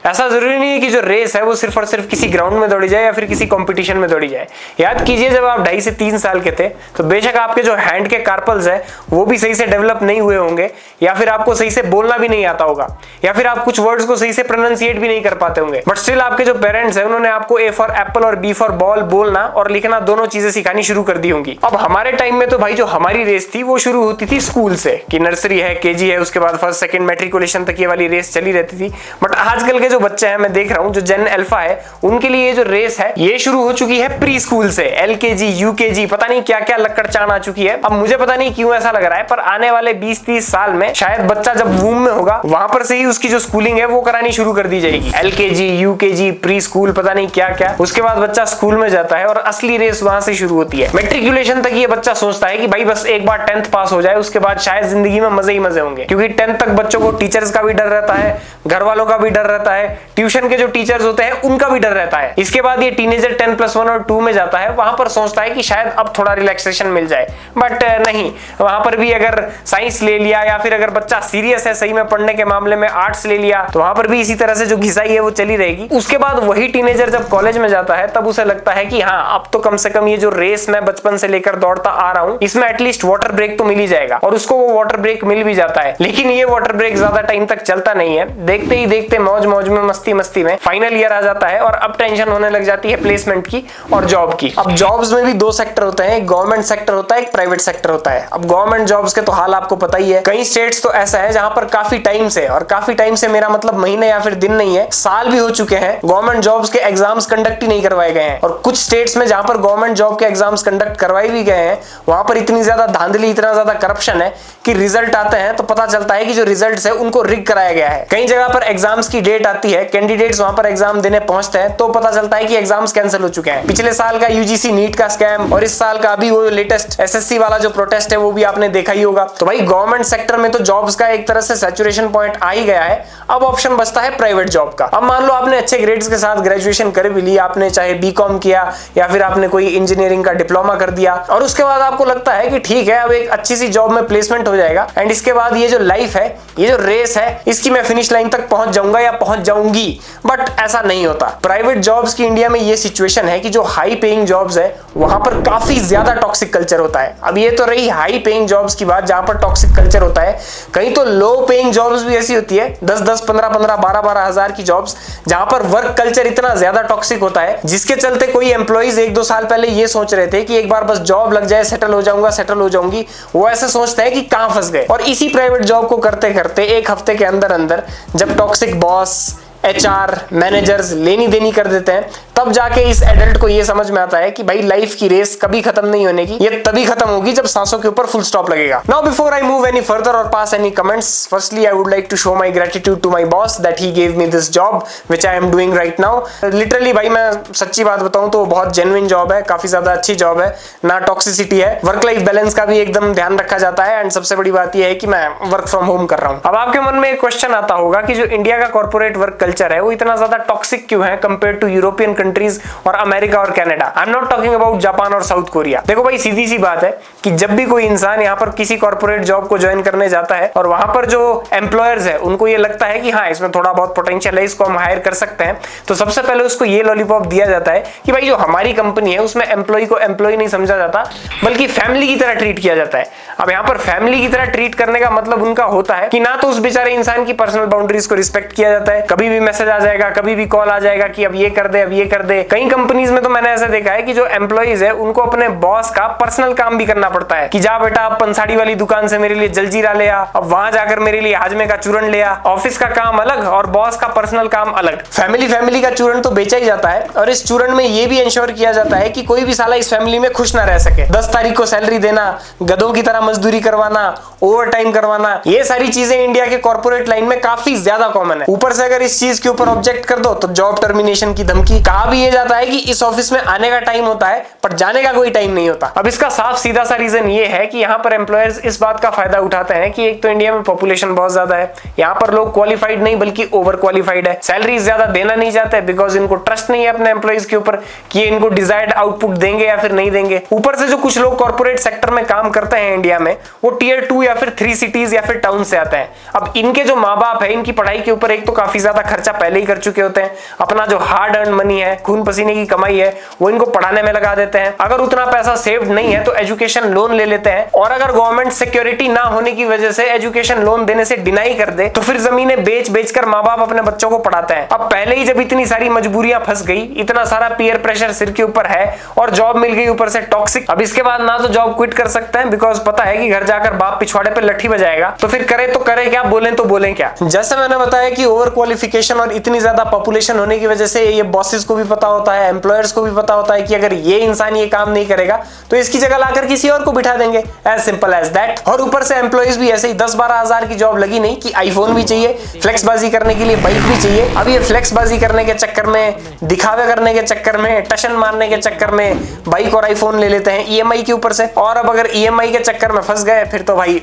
ऐसा जरूरी नहीं है कि जो रेस है वो सिर्फ और सिर्फ किसी ग्राउंड में दौड़ी जाए या फिर किसी कंपटीशन में दौड़ी जाए। याद कीजिए जब आप 2.5 से 3 साल के थे तो बेशक आपके जो हैंड के कार्पल्स है वो भी सही से डेवलप नहीं हुए होंगे, या फिर आपको सही से बोलना भी नहीं आता होगा, या फिर आप कुछ वर्ड्स को सही से प्रोनाउंसिएट भी नहीं कर पाते होंगे, बट स्टिल आपके जो पेरेंट्स हैं उन्होंने आपको ए फॉर एप्पल और बी फॉर बॉल बोलना और लिखना दोनों चीजें सिखानी शुरू कर दी होंगी। अब हमारे टाइम में तो भाई जो हमारी रेस थी वो शुरू होती थी स्कूल से, कि नर्सरी है, केजी है, उसके बाद फर्स्ट सेकंड मैट्रिकुलेशन तक ये वाली रेस चली रहती थी। बट आजकल के जो बच्चे हैं, मैं देख रहा हूँ जो जेन अल्फा है, उनके लिए ये जो रेस है ये शुरू हो चुकी है प्री स्कूल से। एलकेजी, यूकेजी, पता नहीं क्या क्या लक्कड़ चाण आ चुकी है। अब मुझे पता नहीं क्यों ऐसा लग रहा है, पर आने वाले 20-30 साल में शायद बच्चा जब वूम में होगा वहां पर से ही उसकी जो स्कूलिंग है वो करानी शुरू कर दी जाएगी। एलकेजी, यूकेजी, प्री स्कूल, पता नहीं क्या क्या, उसके बाद बच्चा स्कूल में जाता है और असली रेस वहां से शुरू होती है। मैट्रिकुलेशन तक ये बच्चा सोचता है कि भाई बस एक बार 10th पास हो जाए, उसके बाद शायद जिंदगी में मजे ही मजे होंगे, क्योंकि 10th तक बच्चों को टीचर्स का भी डर रहता है, घर वालों का भी डर रहता है, ट्यूशन के जो टीचर्स होते हैं उनका भी डर रहता है। इसके बाद ये टीनेजर 10+1 और 2 में जाता है, वहां पर सोचता है कि शायद अब थोड़ा रिलैक्सेशन मिल जाए, बट नहीं, वहां पर भी अगर साइंस ले लिया या फिर अगर बच्चा सीरियस है सही में पढ़ने के मामले में, आर्ट्स ले लिया, तो वहां पर भी इसी तरह से जो घिसाई है वो चली रहेगी। उसके बाद वही टीनेजर जब कॉलेज में जाता है तब उसे लगता है कि हाँ अब तो कम से कम ये जो रेस मैं बचपन से लेकर दौड़ता आ रहा हूँ इसमें एटलीस्ट वाटर ब्रेक तो मिल ही जाएगा, और उसको वो वाटर ब्रेक मिल भी जाता है। लेकिन ये वाटर ब्रेक ज्यादा टाइम तक चलता नहीं है, देखते ही देखते मौज मौज में, मस्ती मस्ती में फाइनल ईयर आ जाता है और अब टेंशन होने लग जाती है प्लेसमेंट की और जॉब की। अब जॉब्स में भी 2 सेक्टर होते हैं, एक गवर्नमेंट सेक्टर होता है, एक प्राइवेट सेक्टर होता है। अब गवर्नमेंट जॉब्स के तो हाल आपको पता ही है, कई स्टेट्स तो ऐसा है जहां पर काफी टाइम से, और काफी टाइम से मेरा मतलब महीने या फिर दिन नहीं है, साल भी हो चुके हैं, गवर्नमेंट जॉब्स के एग्जाम्स कंडक्ट ही नहीं करवाए गए हैं। और कुछ स्टेट्स में जहां पर गवर्नमेंट जॉब के एग्जाम्स कंडक्ट करवाए भी गए हैं वहां पर इतनी ज्यादा धांधली, इतना ज्यादा करप्शन है कि रिजल्ट आते हैं तो पता चलता है कि जो रिजल्ट्स है उनको रिग कराया गया है। कई जगह पर एग्जाम्स की डेट आती है, कैंडिडेट्स वहां पर एग्जाम देने पहुंचते हैं तो पता चलता है कि एग्जाम्स कैंसिल हो चुके हैं। पिछले साल का यूजीसी नीट का स्कैम और इस साल का अभी वो लेटेस्ट एसएससी वाला जो प्रोटेस्ट है वो भी आपने देखा ही होगा। तो भाई गवर्नमेंट सेक्टर में तो जॉब्स का एक तरह से सैचुरेशन पॉइंट आ ही गया है, अब ऑप्शन बचता है प्राइवेट जॉब का। अब मान लो आपने अच्छे ग्रेड्स के साथ ग्रेजुएशन कर भी ली, आपने चाहे बीकॉम किया या फिर आपने कोई इंजीनियरिंग का डिप्लोमा कर दिया, और उसके बाद आपको लगता है कि ठीक है अब एक अच्छी सी जॉब में प्लेसमेंट हो जाएगा एंड इसके बाद ये जो लाइफ है, ये जो रेस है, इसकी मैं फिनिश लाइन तक पहुंच जाऊंगा या पहुंच जाऊंगी। बट ऐसा नहीं होता। प्राइवेट जॉब्स की इंडिया में ये सिचुएशन है कि जो हाई पेइंग जॉब्स है वहां पर काफी ज्यादा टॉक्सिक कल्चर होता है। अब ये तो रही हाई पेइंग जॉब्स की बात जहां पर टॉक्सिक कल्चर होता है, कहीं तो लो पेइंग जॉब्स भी ऐसी होती है, 10-10, 15-15, 12-12 हजार की जॉब्स, जहां पर वर्क कल्चर इतना ज्यादा टॉक्सिक होता है जिसके चलते कोई एम्प्लॉइज 1-2 साल पहले ये सोच रहे थे कि एक बार बस जॉब लग जाए, सेटल हो जाऊंगा, सेटल हो जाऊंगी, वो ऐसे सोचते हैं कि कहां फंस गए। और इसी प्राइवेट जॉब को करते करते एक हफ्ते के अंदर अंदर जब टॉक्सिक बॉस, एचआर, मैनेजर्स लेनी देनी कर देते हैं, तब जाके इस एडल्ट को ये समझ में आता है कि भाई लाइफ की रेस कभी खत्म नहीं होने की, ये तभी खत्म होगी जब सांसों के ऊपर फुल स्टॉप लगेगा। Now before I move any further और pass any comments, firstly I would like to show my gratitude to my boss that he gave me this job which I am doing right now. Literally भाई मैं सच्ची बात बताऊं तो बहुत genuine job है, काफी ज्यादा अच्छी जॉब है, ना टॉक्सिसिटी है, वर्क लाइफ बैलेंस का भी एकदम ध्यान रखा जाता है, एंड सबसे बड़ी बात यह है कि मैं वर्क फ्रॉम होम कर रहा हूं। अब आपके मन में एक क्वेश्चन आता होगा कि जो इंडिया का कॉर्पोरेट वर्क कल्चर है वो इतना ज्यादा टॉक्सिक क्यों है कंपेयर टू यूरोपियन कंट्रीज और अमेरिका और Canada. I am not talking about Japan और साउथ कोरिया। देखो भाई सीधी सी बात है कि जब भी कोई इंसान यहाँ पर किसी कॉर्पोरेट जॉब को ज्वाइन करने जाता है और वहां पर जो एम्प्लॉयर्स है उनको ये लगता है कि हाँ इसमें थोड़ा बहुत पोटेंशियल है, इसको हम हायर कर सकते हैं, तो सबसे पहले उसको ये लॉलीपॉप दिया जाता है कि भाई जो हमारी कंपनी है उसमें एम्प्लॉय को एम्प्लॉय नहीं समझा जाता बल्कि फैमिली की तरह ट्रीट किया जाता है। अब यहाँ पर फैमिली की तरह ट्रीट करने का मतलब उनका होता है कि ना तो उस बेचारे इंसान की पर्सनल बाउंड्रीज को रिस्पेक्ट किया जाता है, कभी भी मैसेज आ जाएगा, कभी भी कॉल आ जाएगा कि अब ये कर दे, अब ये कर दे। कई कंपनीज में तो मैंने ऐसा देखा है कि जो एम्प्लॉइज है उनको अपने बॉस का पर्सनल काम भी करना पड़ता है कि जा बेटा आप पंसाड़ी वाली दुकान से मेरे लिए जलजीरा ले आ, अब वहां जाकर मेरे लिए हाजमे का चूरन ले आ। ऑफिस का काम अलग और बॉस का पर्सनल काम अलग। फैमिली का चूरन तो बेचा ही जाता है और इस चूरन में ये भी इंश्योर किया जाता है कि कोई भी साला इस फैमिली में खुश ना रह सके। 10 तारीख को सैलरी देना, गधों की तरह मजदूरी करवाना, ओवर टाइम करवाना, ये सारी चीजें इंडिया के कॉर्पोरेट लाइन में काफी ज्यादा कॉमन है। ऊपर से अगर इस चीज के ऊपर ऑब्जेक्ट कर दो तो जॉब टर्मिनेशन की धमकी। कहा भी ये जाता है कि इस ऑफिस में आने का टाइम होता है पर जाने का कोई टाइम नहीं होता। अब इसका साफ सीधा सा रीजन ये है कि यहाँ पर एम्प्लॉयर्स इस बात का फायदा उठाते हैं कि एक तो इंडिया में पॉपुलेशन बहुत ज्यादा है, यहाँ पर लोग क्वालिफाइड नहीं बल्कि ओवर क्वालिफाइड है, सैलरी ज्यादा देना नहीं चाहते बिकॉज इनको ट्रस्ट नहीं है अपने एम्प्लॉयज के ऊपर कि ये इनको डिजायर्ड आउटपुट देंगे या फिर नहीं देंगे। ऊपर से जो कुछ लोग कॉर्पोरेट सेक्टर में काम करते हैं इंडिया में वो टियर 2 या फिर 3 सिटीज या फिर टाउन से आते हैं। अब इनके जो माँ बाप है इनकी पढ़ाई के ऊपर एक तो काफी ज्यादा खर्चा पहले ही कर चुके होते हैं, अपना जो हार्ड अर्न मनी है, खून पसीने की कमाई है, वो इनको पढ़ाने में लगा देते हैं। अगर उतना पैसा सेव नहीं है तो एजुकेशन लोन ले लेते हैं, और अगर गवर्नमेंट सिक्योरिटी ना होने की वजह से एजुकेशन लोन देने से डिनाई कर दे तो फिर जमीनें बेच बेच कर माँ बाप अपने बच्चों को पढ़ाते हैं। अब पहले ही जब इतनी सारी मजबूरियां फंस गई, इतना सारा पीयर प्रेशर सिर के ऊपर है और जॉब मिल गई ऊपर से टॉक्सिक, अब इसके बाद ना तो जॉब क्विट कर सकते हैं बिकॉज पता है कि घर जाकर बाप पिछवाड़े पे लट्ठी बजाएगा, तो फिर करे तो करे क्या, बोले तो बोले क्या। जैसे मैंने बताया कि ओवर क्वालिफिकेशन और इतनी ज्यादा पॉपुलेशन होने की वजह से ये बॉसेस को भी पता होता है, एम्प्लॉयर्स को भी पता होता है कि अगर ये इंसान ये काम नहीं करेगा तो इसकी जगह लाकर किसी और को बिठा देंगे, एज सिंपल एज दैट। और ऊपर से एम्प्लॉयज भी ऐसे ही 10-12 हजार की जॉब लगी नहीं कि आईफोन भी चाहिए, फ्लेक्सबाजी करने के लिए बाइक भी चाहिए। अब ये फ्लेक्सबाजी करने के चक्कर में, दिखावे करने के चक्कर में, टशन मारने के चक्कर में बाइक और आईफोन ले लेते हैं ईएमआई के ऊपर से, और अब अगर ईएमआई के चक्कर में फंस गए फिर तो भाई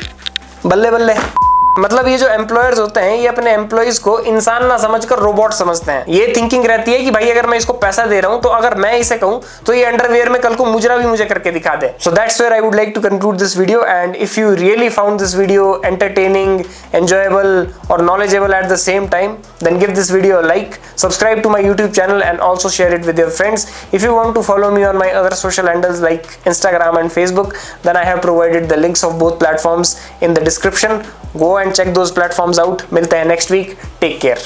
बल्ले बल्ले। मतलब ये जो एम्प्लॉयर्स होते हैं ये अपने एम्प्लॉयज को इंसान ना समझकर रोबोट समझते हैं। ये थिंकिंग रहती है कि भाई अगर मैं इसको पैसा दे रहा हूं तो अगर मैं इसे कहूं तो ये अंडरवेयर में कल को मुजरा भी मुझे करके दिखा दे। So that's where I would like to conclude this video, and if you really found this video entertaining, enjoyable और knowledgeable at the same time, then give this video a like, subscribe to my YouTube channel and also share it with your friends. If you want to follow me on my other social handles like Instagram and Facebook, then I have provided the links of both platforms in the description. Go and check those platforms out. मिलते हैं next week. Take care.